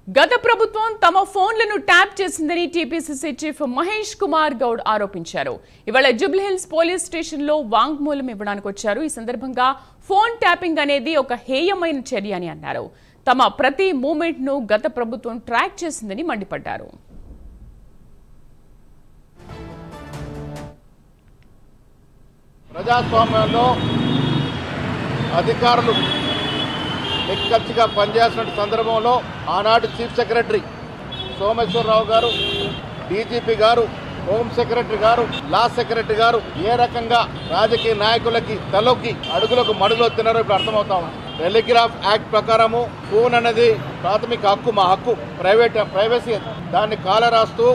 గత ప్రభుత్వం తమ ఫోన్లను ట్యాప్ చేసిందని టీపీసీసీ చీఫ్ మహేష్ కుమార్ గౌడ్ ఆరోపించారు. ఇవాళ జూబ్లీహిల్స్ పోలీస్ స్టేషన్లో వాంగ్మూలం ఇవ్వడానికి వచ్చారు. ఈ సందర్భంగా ఫోన్ ట్యాపింగ్ అనేది ఒక హేయమైన చర్య అని అన్నారు. తమ ప్రతి మూమెంట్ ను గత ప్రభుత్వం ట్రాక్ చేసిందని మండిపడ్డారు. ప్రజాస్వామ్యంలో అధికారులు నిక్కచ్చిగా పనిచేసిన సందర్భంలో ఆనాటి చీఫ్ సెక్రటరీ సోమేశ్వరరావు గారు, డీజీపీ గారు, హోమ్ సెక్రటరీ గారు, లా సెక్రటరీ గారు ఏ రకంగా రాజకీయ నాయకులకి తలొగ్గి అడుగులకు మడుగులో తిన్నారో ఇప్పుడు అర్థమవుతా ఉంది. టెలిగ్రాఫ్ యాక్ట్ ప్రకారము ఫోన్ అనేది ప్రాథమిక హక్కు, మా హక్కు, ప్రైవసీ. దాన్ని కాలరాస్తూ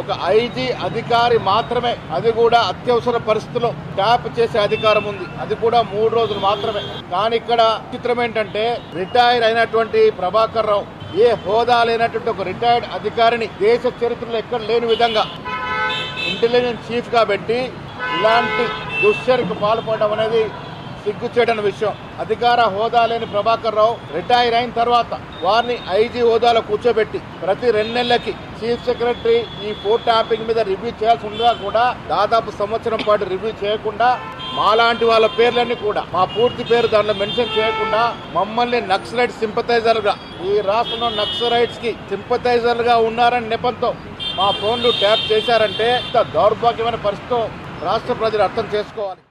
ఒక ఐజీ అధికారి మాత్రమే, అది కూడా అత్యవసర పరిస్థితుల్లో ట్యాప్ చేసే అధికారం ఉంది. అది కూడా 3 రోజులు మాత్రమే. కానీ ఇక్కడ చిత్రం ఏంటంటే రిటైర్ అయినటువంటి ప్రభాకర్ రావు ఏ హోదా లేనటువంటి ఒక రిటైర్డ్ అధికారిని దేశ చరిత్రలో ఎక్కడ లేని విధంగా ఇంటెలిజెన్స్ చీఫ్ గా పెట్టి ఇలాంటి దుశ్చర్యకు పాల్పడడం అనేది సిగ్గుచేటని విషయం. అధికార హోదా లేని ప్రభాకర్ రావు రిటైర్ అయిన తర్వాత వారిని ఐజీ హోదాలో కూర్చోబెట్టి ప్రతి 2 నెలలకి చీఫ్ సెక్రటరీ ఈ ఫోన్ ట్యాపింగ్ మీద రివ్యూ చేయాల్సి ఉండగా కూడా దాదాపు సంవత్సరం పాటు రివ్యూ చేయకుండా మాలాంటి వాళ్ళ పేర్లన్నీ కూడా మా పూర్తి పేరు దాంట్లో మెన్షన్ చేయకుండా మమ్మల్ని నక్సలైట్ సింపథైజర్ గా, ఈ రాష్ట్రంలో నక్సలైట్స్ కి సింపథైజర్ గా ఉన్నారని నెపంతో మా ఫోన్లు ట్యాప్ చేశారంటే ఇంత దౌర్భాగ్యమైన పరిస్థితితో రాష్ట్ర ప్రజలు అర్థం చేసుకోవాలి.